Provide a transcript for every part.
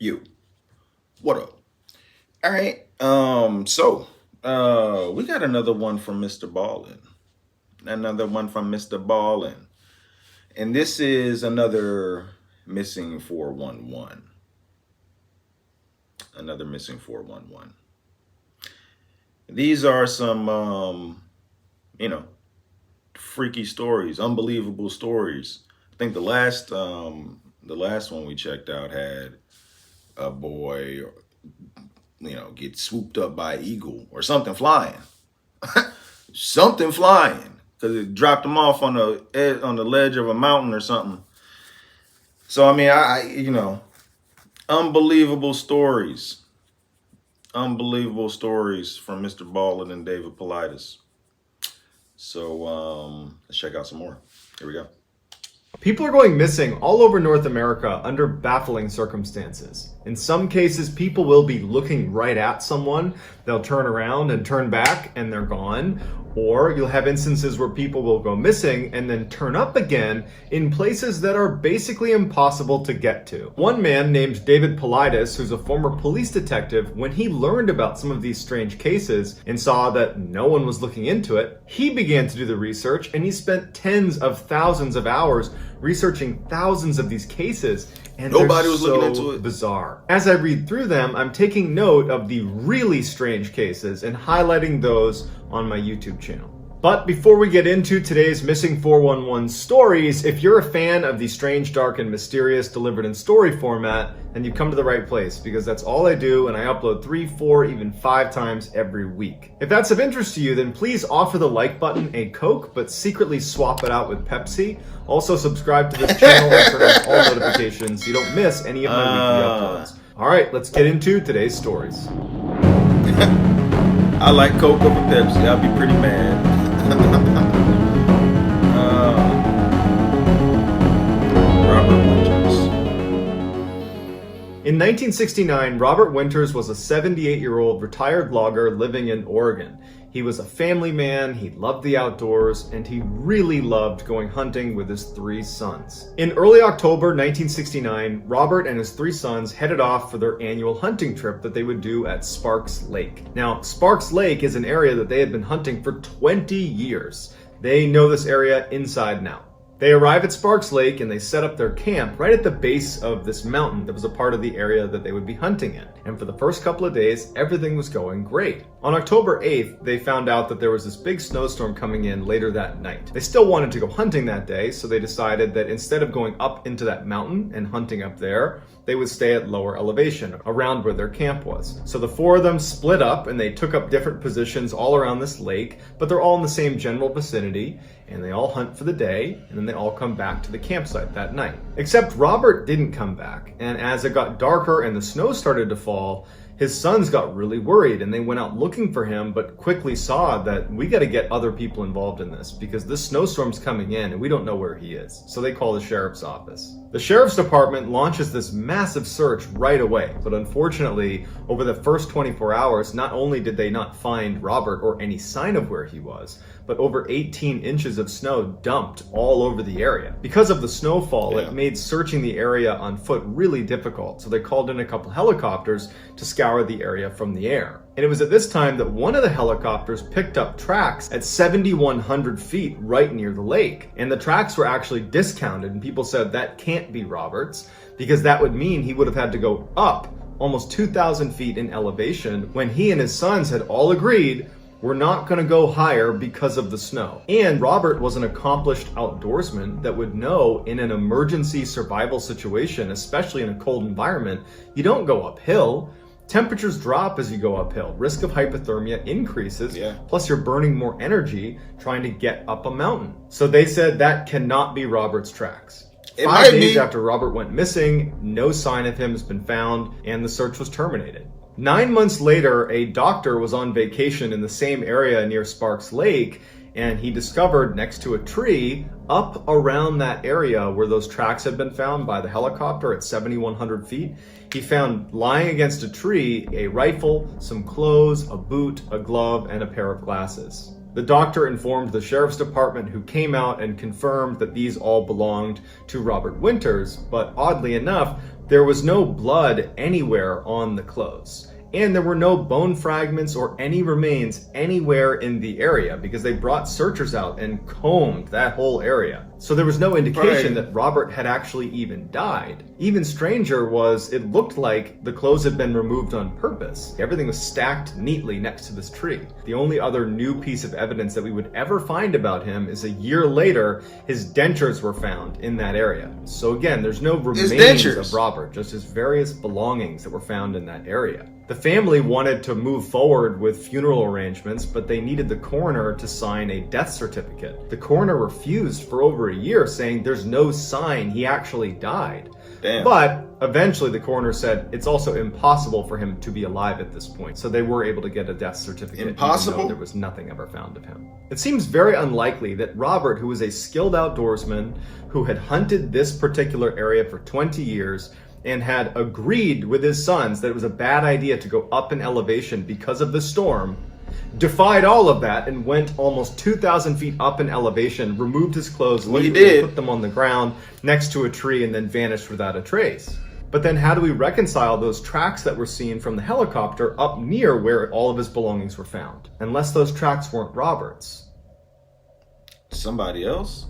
You. What up? All right. We got another one from MrBallen. Another one from MrBallen. And this is another missing 411. Another missing 411. These are some freaky stories, unbelievable stories. I think the last one we checked out had a boy, get swooped up by an eagle or something flying. Something flying because it dropped him off on the ledge of a mountain or something. So I unbelievable stories. Unbelievable stories from MrBallen and David Paulides. So let's check out some more. Here we go. People are going missing all over North America under baffling circumstances. In some cases, people will be looking right at someone, they'll turn around and turn back and they're gone. Or you'll have instances where people will go missing and then turn up again in places that are basically impossible to get to. One man named David Paulides, who's a former police detective, when he learned about some of these strange cases and saw that no one was looking into it, he began to do the research and he spent tens of thousands of hours researching thousands of these cases. And nobody was looking into it. Bizarre. As I read through them, I'm taking note of the really strange cases and highlighting those on my YouTube channel. But before we get into today's Missing 411 stories, if you're a fan of the strange, dark, and mysterious delivered in story format, then you've come to the right place, because that's all I do, and I upload 3, 4, even 5 times every week. If that's of interest to you, then please offer the like button a Coke, but secretly swap it out with Pepsi. Also subscribe to this channel and turn on all notifications so you don't miss any of my weekly uploads. Alright, let's get into today's stories. I like Coke over Pepsi. I'll be pretty mad. Robert Winters. In 1969, Robert Winters was a 78-year-old retired logger living in Oregon. He was a family man, he loved the outdoors, and he really loved going hunting with his 3 sons. In early October 1969, Robert and his 3 sons headed off for their annual hunting trip that they would do at Sparks Lake. Now, Sparks Lake is an area that they had been hunting for 20 years. They know this area inside and out. They arrive at Sparks Lake and they set up their camp right at the base of this mountain that was a part of the area that they would be hunting in. And for the first couple of days, everything was going great. On October 8th, they found out that there was this big snowstorm coming in later that night. They still wanted to go hunting that day, so they decided that instead of going up into that mountain and hunting up there, they would stay at lower elevation around where their camp was. So the 4 of them split up and they took up different positions all around this lake, but they're all in the same general vicinity, and they all hunt for the day, and then they all come back to the campsite that night. Except Robert didn't come back, and as it got darker and the snow started to fall, his sons got really worried and they went out looking for him, but quickly saw that we got to get other people involved in this because this snowstorm's coming in and we don't know where he is. So they call the sheriff's office. The sheriff's department launches this massive search right away, but unfortunately, over the first 24 hours, not only did they not find Robert or any sign of where he was, but over 18 inches of snow dumped all over the area. Because of the snowfall, it made searching the area on foot really difficult, so they called in a couple helicopters to scour the area from the air. And it was at this time that one of the helicopters picked up tracks at 7,100 feet right near the lake. And the tracks were actually discounted, and people said that can't be Robert's, because that would mean he would have had to go up almost 2,000 feet in elevation when he and his sons had all agreed we're not going to go higher because of the snow. And Robert was an accomplished outdoorsman that would know in an emergency survival situation, especially in a cold environment, you don't go uphill. Temperatures drop as you go uphill. Risk of hypothermia increases, plus you're burning more energy trying to get up a mountain. So they said that cannot be Robert's tracks. 5 days after Robert went missing, no sign of him has been found, and the search was terminated. 9 months later, a doctor was on vacation in the same area near Sparks Lake, and he discovered next to a tree up around that area where those tracks had been found by the helicopter at 7,100 feet, he found lying against a tree a rifle, some clothes, a boot, a glove, and a pair of glasses. The doctor informed the sheriff's department, who came out and confirmed that these all belonged to Robert Winters, but oddly enough, There was no blood anywhere on the clothes. And there were no bone fragments or any remains anywhere in the area because they brought searchers out and combed that whole area. So there was no indication that Robert had actually even died. Even stranger was, it looked like the clothes had been removed on purpose. Everything was stacked neatly next to this tree. The only other new piece of evidence that we would ever find about him is a year later, his dentures were found in that area. So again, there's no remains of Robert, just his various belongings that were found in that area. The family wanted to move forward with funeral arrangements, but they needed the coroner to sign a death certificate. The coroner refused for over a year, saying there's no sign he actually died. Damn. But eventually the coroner said it's also impossible for him to be alive at this point. So they were able to get a death certificate. Impossible? Even though there was nothing ever found of him. It seems very unlikely that Robert, who was a skilled outdoorsman, who had hunted this particular area for 20 years, and had agreed with his sons that it was a bad idea to go up in elevation because of the storm, defied all of that and went almost 2,000 feet up in elevation, removed his clothes, put them on the ground next to a tree, and then vanished without a trace. But then how do we reconcile those tracks that were seen from the helicopter up near where all of his belongings were found? Unless those tracks weren't Robert's. Somebody else?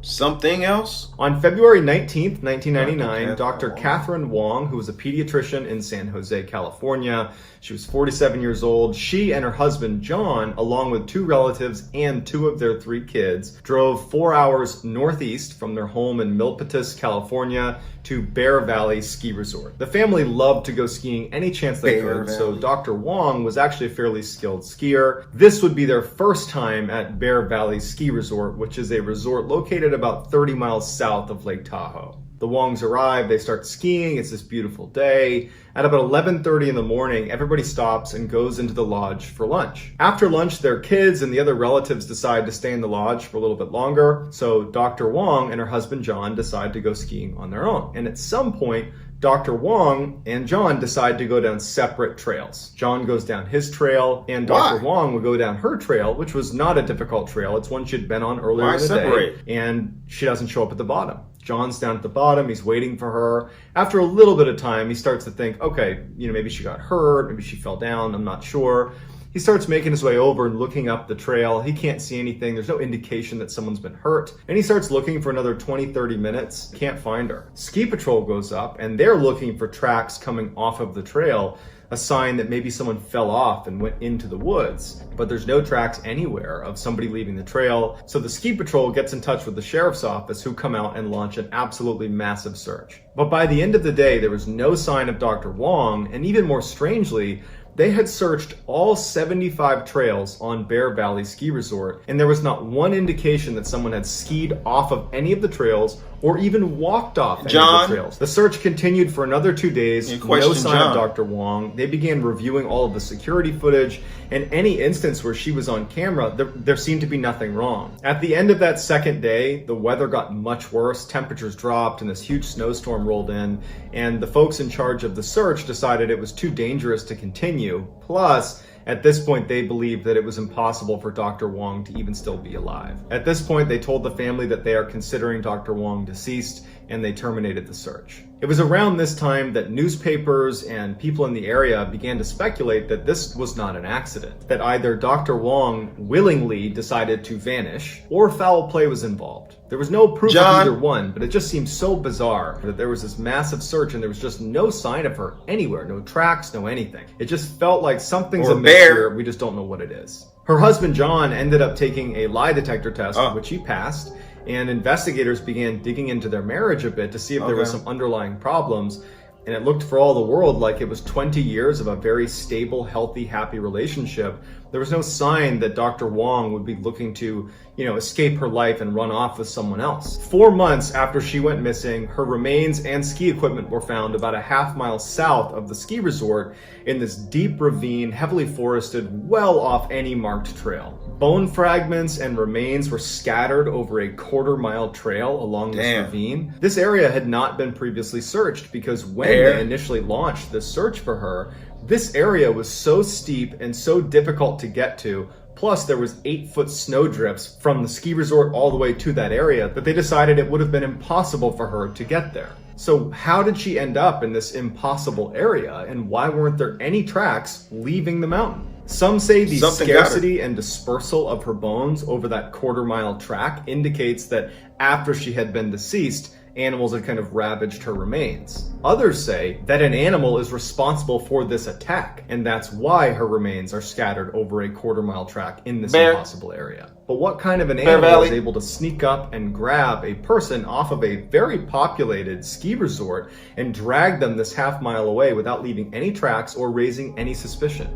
Something else? On February 19th, 1999, Dr. Katherine Wong, who was a pediatrician in San Jose, California, she was 47 years old. She and her husband, John, along with 2 relatives and 2 of their 3 kids, drove 4 hours northeast from their home in Milpitas, California, to Bear Valley Ski Resort. The family loved to go skiing any chance they could, so Dr. Wong was actually a fairly skilled skier. This would be their first time at Bear Valley Ski Resort, which is a resort located about 30 miles south of Lake Tahoe. The Wongs arrive, they start skiing, it's this beautiful day. At about 11:30 in the morning, everybody stops and goes into the lodge for lunch. After lunch, their kids and the other relatives decide to stay in the lodge for a little bit longer, so Dr. Wong and her husband John decide to go skiing on their own. And at some point, Dr. Wong and John decide to go down separate trails. John goes down his trail, and Dr. Wong would go down her trail, which was not a difficult trail. It's one she'd been on earlier in the day, and she doesn't show up at the bottom. John's down at the bottom, he's waiting for her. After a little bit of time, he starts to think, okay, maybe she got hurt, maybe she fell down, I'm not sure. He starts making his way over and looking up the trail. He can't see anything. There's no indication that someone's been hurt. And he starts looking for another 20-30 minutes. Can't find her. Ski Patrol goes up, and they're looking for tracks coming off of the trail, a sign that maybe someone fell off and went into the woods. But there's no tracks anywhere of somebody leaving the trail. So the Ski Patrol gets in touch with the sheriff's office, who come out and launch an absolutely massive search. But by the end of the day, there was no sign of Dr. Wong, and even more strangely, they had searched all 75 trails on Bear Valley Ski Resort, and there was not one indication that someone had skied off of any of the trails or even walked off any of the trails. The search continued for another 2 days. No sign of Dr. Wong. They began reviewing all of the security footage, and any instance where she was on camera, there seemed to be nothing wrong. At the end of that second day, the weather got much worse. Temperatures dropped, and this huge snowstorm rolled in, and the folks in charge of the search decided it was too dangerous to continue. Plus, at this point, they believed that it was impossible for Dr. Wong to even still be alive. At this point, they told the family that they are considering Dr. Wong deceased, and they terminated the search. It was around this time that newspapers and people in the area began to speculate that this was not an accident, that either Dr. Wong willingly decided to vanish or foul play was involved. There was no proof of either one, but it just seemed so bizarre that there was this massive search and there was just no sign of her anywhere, no tracks, no anything. It just felt like something's amiss here, we just don't know what it is. Her husband John ended up taking a lie detector test, which he passed, and investigators began digging into their marriage a bit to see if there were some underlying problems. And it looked for all the world like it was 20 years of a very stable, healthy, happy relationship. There was no sign that Dr. Wong would be looking to, escape her life and run off with someone else. 4 months after she went missing, her remains and ski equipment were found about a half-mile south of the ski resort in this deep ravine, heavily forested, well off any marked trail. Bone fragments and remains were scattered over a quarter-mile trail along this ravine. This area had not been previously searched because when they initially launched the search for her, this area was so steep and so difficult to get to, Plus, there was 8-foot snow drifts from the ski resort all the way to that area that they decided it would have been impossible for her to get there. So how did she end up in this impossible area, and why weren't there any tracks leaving the mountain? Some say the scarcity and dispersal of her bones over that quarter-mile track indicates that after she had been deceased, animals had kind of ravaged her remains. Others say that an animal is responsible for this attack, and that's why her remains are scattered over a quarter-mile track in this impossible area. But what kind of an animal is able to sneak up and grab a person off of a very populated ski resort and drag them this half-mile away without leaving any tracks or raising any suspicion?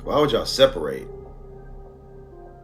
Why would y'all separate?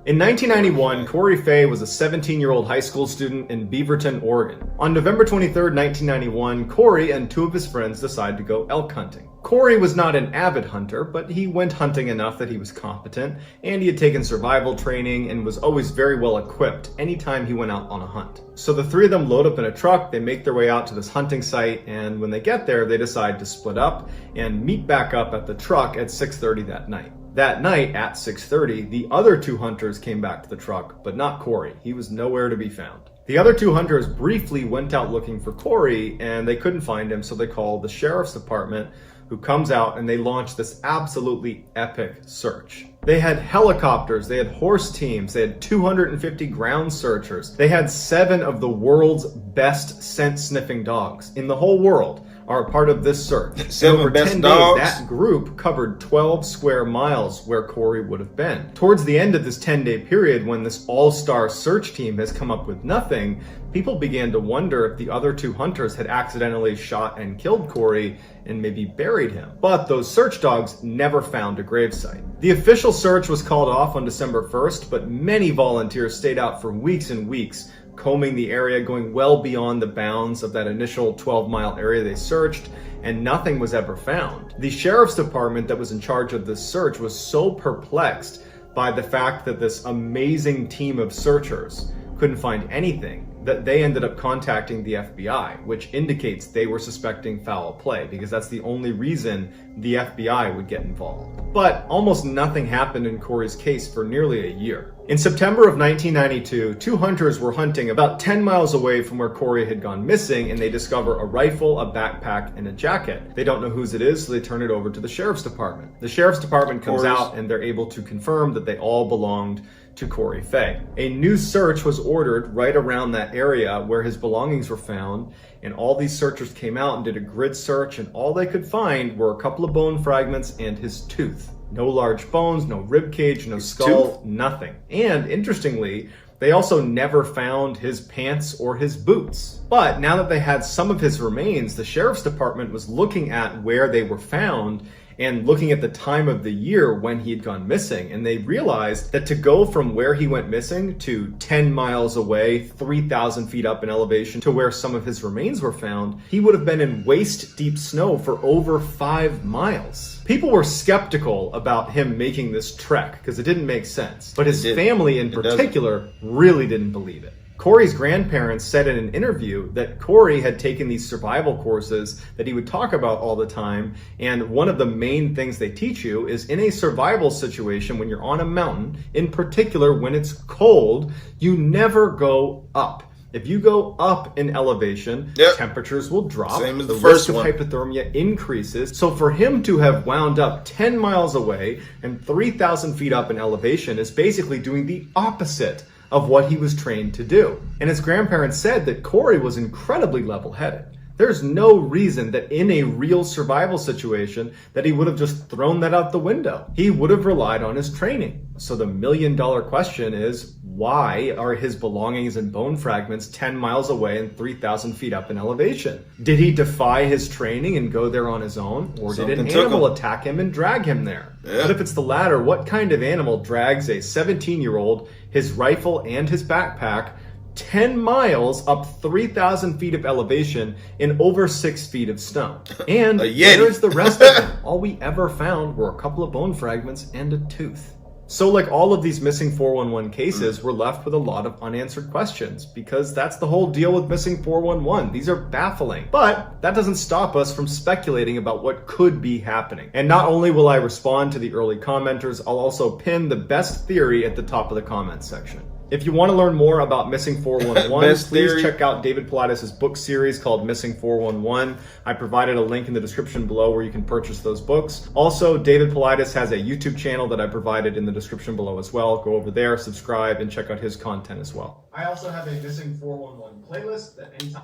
In 1991, Corey Fay was a 17-year-old high school student in Beaverton, Oregon. On November 23, 1991, Corey and 2 of his friends decided to go elk hunting. Corey was not an avid hunter, but he went hunting enough that he was competent, and he had taken survival training and was always very well equipped anytime he went out on a hunt. So the 3 of them load up in a truck, they make their way out to this hunting site, and when they get there, they decide to split up and meet back up at the truck at 6:30 that night. That night at 6:30, the other 2 hunters came back to the truck, but not Corey. He was nowhere to be found. The other 2 hunters briefly went out looking for Corey, and they couldn't find him, so they called the sheriff's department, who comes out and they launch this absolutely epic search. They had helicopters, they had horse teams, they had 250 ground searchers. They had 7 of the world's best scent sniffing dogs in the whole world are a part of this search. 7 over best 10 dogs. days, that group covered 12 square miles where Corey would have been. Towards the end of this 10-day period, when this all-star search team has come up with nothing, people began to wonder if the other 2 hunters had accidentally shot and killed Corey and maybe buried him. But those search dogs never found a gravesite. The official search was called off on December 1st, but many volunteers stayed out for weeks and weeks, combing the area, going well beyond the bounds of that initial 12-mile area they searched, and nothing was ever found. The sheriff's department that was in charge of this search was so perplexed by the fact that this amazing team of searchers couldn't find anything that they ended up contacting the FBI, which indicates they were suspecting foul play, because that's the only reason the FBI would get involved. But almost nothing happened in Corey's case for nearly a year. In September of 1992, 2 hunters were hunting about 10 miles away from where Corey had gone missing, and they discover a rifle, a backpack, and a jacket. They don't know whose it is, so they turn it over to the sheriff's department. The sheriff's department comes out, and they're able to confirm that they all belonged to Corey Fay. A new search was ordered right around that area where his belongings were found, and all these searchers came out and did a grid search, and all they could find were a couple of bone fragments and his tooth. No large bones, no rib cage, no skull, nothing. And interestingly, they also never found his pants or his boots. But now that they had some of his remains, the sheriff's department was looking at where they were found and looking at the time of the year when he had gone missing, and they realized that to go from where he went missing to 10 miles away, 3,000 feet up in elevation to where some of his remains were found, he would have been in waist-deep snow for over 5 miles. People were skeptical about him making this trek because it didn't make sense, but his family in particular really didn't believe it. Corey's grandparents said in an interview that Corey had taken these survival courses that he would talk about all the time, and one of the main things they teach you is in a survival situation when you're on a mountain, in particular when it's cold, you never go up. If you go up in elevation, temperatures will drop, same as the first risk of hypothermia increases. So for him to have wound up 10 miles away and 3,000 feet up in elevation is basically doing the opposite of what he was trained to do. And his grandparents said that Corey was incredibly level-headed. There's no reason that in a real survival situation that he would have just thrown that out the window. He would have relied on his training. So the million-dollar question is, why are his belongings and bone fragments 10 miles away and 3,000 feet up in elevation? Did he defy his training and go there on his own? Or did an animal attack him and drag him there? But if it's the latter, what kind of animal drags a 17-year-old, his rifle and his backpack 10 miles up 3,000 feet of elevation in over 6 feet of snow? And where is the rest of him? All we ever found were a couple of bone fragments and a tooth. So, like all of these missing 411 cases, we're left with a lot of unanswered questions because that's the whole deal with missing 411. These are baffling. But that doesn't stop us from speculating about what could be happening. And not only will I respond to the early commenters, I'll also pin the best theory at the top of the comments section. If you want to learn more about Missing 411, please check out David Paulides' book series called Missing 411. I provided a link in the description below where you can purchase those books. Also, David Paulides has a YouTube channel that I provided in the description below as well. Go over there, subscribe, and check out his content as well. I also have a Missing 411 playlist that anytime...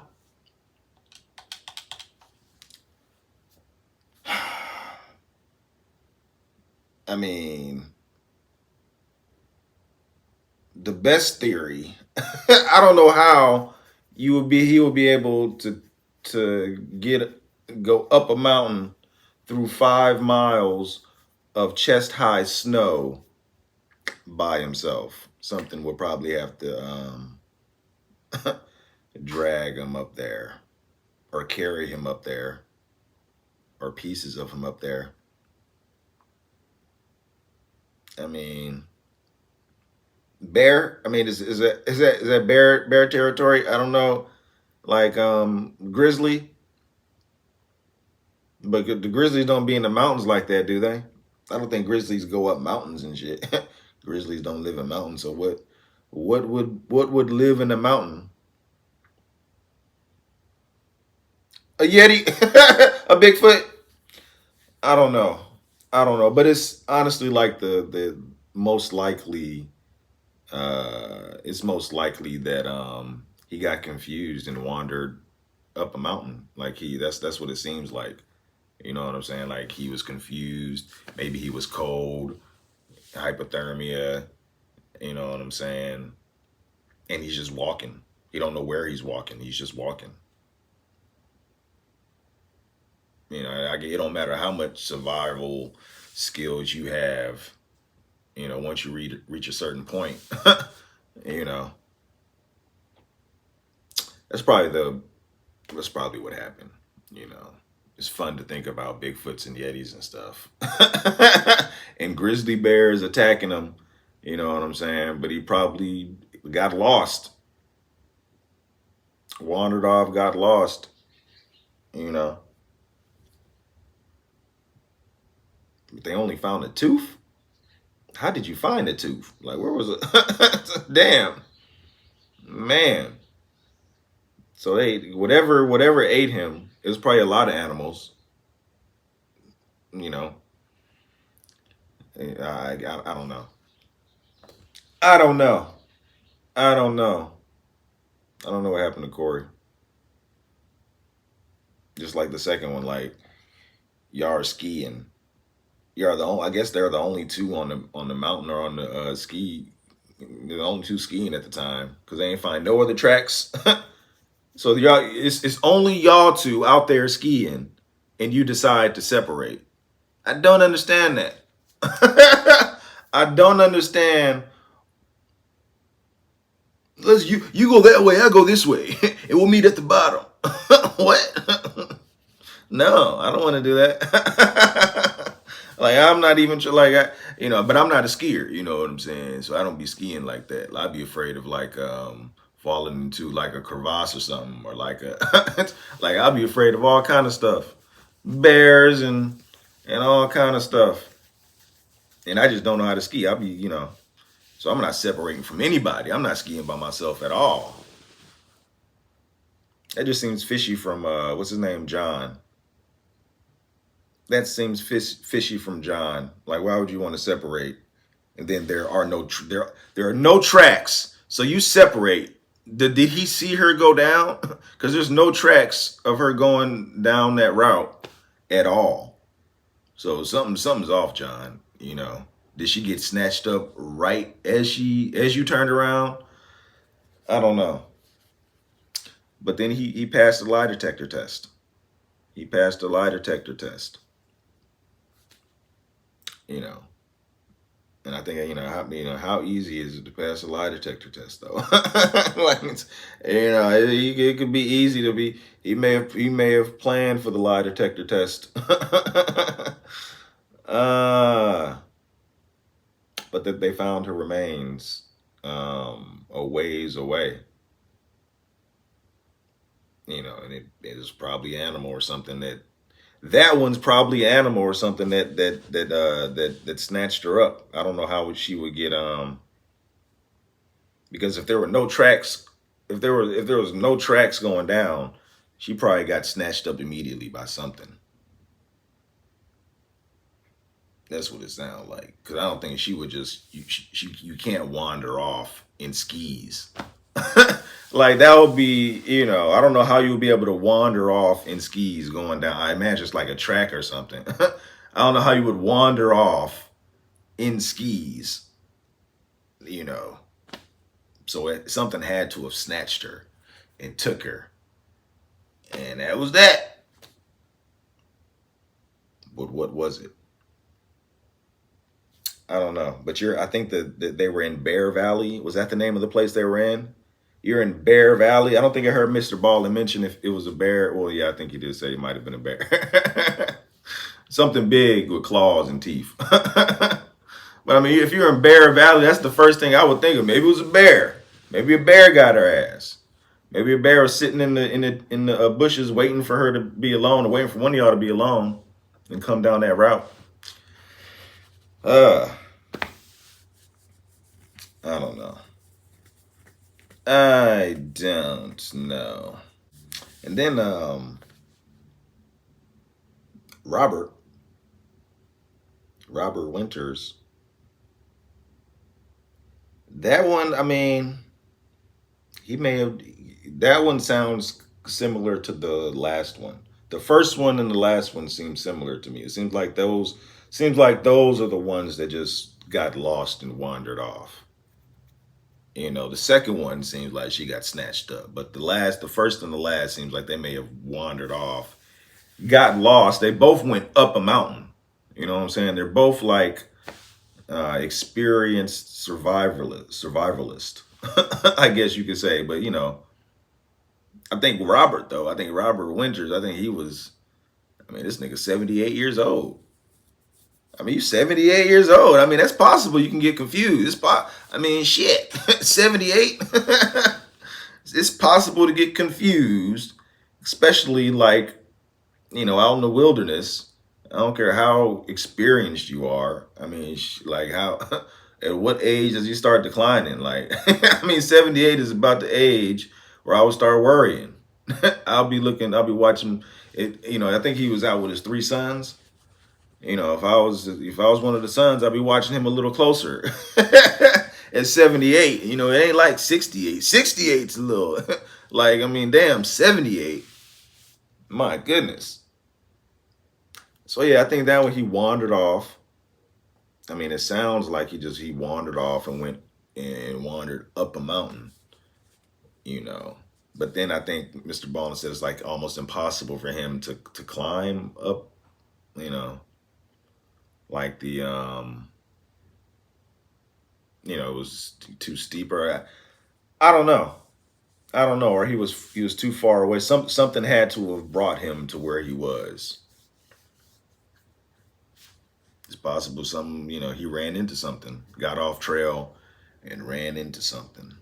I mean, the best theory, I don't know how he would be able to go up a mountain through 5 miles of chest high snow by himself. Something would probably have to drag him up there, or carry him up there, or pieces of him up there. I mean, bear. I mean, is that bear territory? I don't know. Like grizzly, but the grizzlies don't be in the mountains like that, do they? I don't think grizzlies go up mountains and shit. Grizzlies don't live in mountains. So what would live in a mountain? A Yeti, a Bigfoot. I don't know. But it's honestly like the most likely. It's most likely that he got confused and wandered up a mountain. Like that's what it seems like. You know what I'm saying? Like he was confused. Maybe he was cold, hypothermia. You know what I'm saying? And he's just walking. He don't know where he's walking. He's just walking. You know, it don't matter how much survival skills you have. You know, once you reach a certain point, you know, that's probably what happened. You know, it's fun to think about Bigfoots and Yetis and stuff, and grizzly bears attacking him. You know what I'm saying? But he probably got lost, wandered off, got lost. You know, but they only found a tooth. How did you find the tooth? Like, where was it? Damn, man. So they whatever ate him. It was probably a lot of animals. You know, I don't know. I don't know. I don't know. I don't know what happened to Corey. Just like the second one, like y'all are skiing. You're the only, I guess they're the only two on the mountain or on the ski. They're the only two skiing at the time because they ain't find no other tracks. So y'all, it's only y'all two out there skiing, and you decide to separate. I don't understand that. I don't understand. You go that way, I go this way, and we'll meet at the bottom. What? No, I don't want to do that. Like, I'm not even like, but I'm not a skier, you know what I'm saying? So I don't be skiing like that. I'd be afraid of like falling into like a crevasse or something, or like like I'll be afraid of all kind of stuff, bears and all kind of stuff. And I just don't know how to ski. I'll be, so I'm not separating from anybody. I'm not skiing by myself at all. That just seems fishy from what's his name, John. That seems fishy from John. Like, why would you want to separate? And then there are no tracks. So you separate. Did he see her go down? Because there's no tracks of her going down that route at all. So something's off, John. Did she get snatched up right as you turned around? I don't know. But then he passed the lie detector test. He passed the lie detector test. And I think how easy is it to pass a lie detector test though? Like it could be easy to be. He may have planned for the lie detector test. but that they found her remains a ways away. And it was probably animal or something that one's probably animal or something that snatched her up. I don't know how she would get because if there were no tracks, if there was no tracks going down, she probably got snatched up immediately by something. That's what it sounds like. Because I don't think she would just you can't wander off in skis. Like that would be, I don't know how you would be able to wander off in skis going down. I imagine it's like a track or something. I don't know how you would wander off in skis, you know. So something had to have snatched her and took her. And that was that. But what was it? I don't know. But I think that they were in Bear Valley. Was that the name of the place they were in? You're in Bear Valley. I don't think I heard MrBallen mention if it was a bear. Well, yeah, I think he did say it might have been a bear. Something big with claws and teeth. But I mean, if you're in Bear Valley, that's the first thing I would think of. Maybe it was a bear. Maybe a bear got her ass. Maybe a bear was sitting in the bushes waiting for her to be alone, or waiting for one of y'all to be alone and come down that route. I don't know. I don't know. And then Robert Winters. That one, I mean, he may have. That one sounds similar to the last one. The first one and the last one seem similar to me. It seems like those are the ones that just got lost and wandered off. The second one seems like she got snatched up, but the first and the last seems like they may have wandered off, got lost. They both went up a mountain. You know what I'm saying? They're both like experienced survivalist, I guess you could say. But I think Robert Winters. I think he was. I mean, this nigga 78 years old. I mean, you 78 years old. I mean, that's possible. You can get confused. I mean, shit. 78. It's possible to get confused, especially like, out in the wilderness. I don't care how experienced you are. I mean, like how, at what age does you start declining? Like, I mean, 78 is about the age where I would start worrying. I'll be watching it. I think he was out with his 3 sons. If I was one of the sons, I'd be watching him a little closer. At 78, it ain't like 68. 68's a little like, I mean, damn, 78. My goodness. So yeah, I think that when he wandered off, I mean, it sounds like he wandered off and wandered up a mountain, But then I think MrBallen said it's like almost impossible for him to climb up, like the it was too steep, or I don't know, or he was too far away. Something had to have brought him to where he was. It's possible he ran into something, got off trail and ran into something.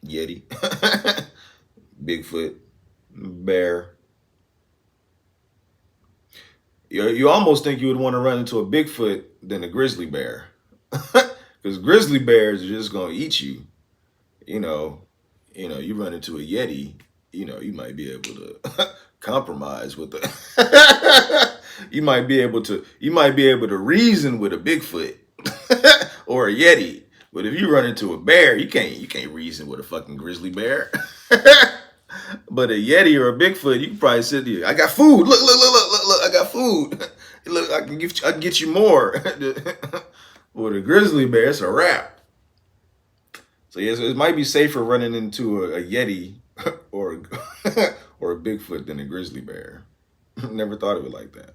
Yeti, Bigfoot, bear. You almost think you would want to run into a Bigfoot than a grizzly bear. Because grizzly bears are just going to eat you. You run into a Yeti, you might be able to compromise with the you might be able to reason with a Bigfoot or a Yeti. But if you run into a bear, you can't reason with a fucking grizzly bear. But a Yeti or a Bigfoot, you can probably sit there. I got food. Look, I got food. Look, I can get you more. With a grizzly bear, it's a wrap. So yes, it might be safer running into a Yeti or a Bigfoot than a grizzly bear. Never thought of it like that.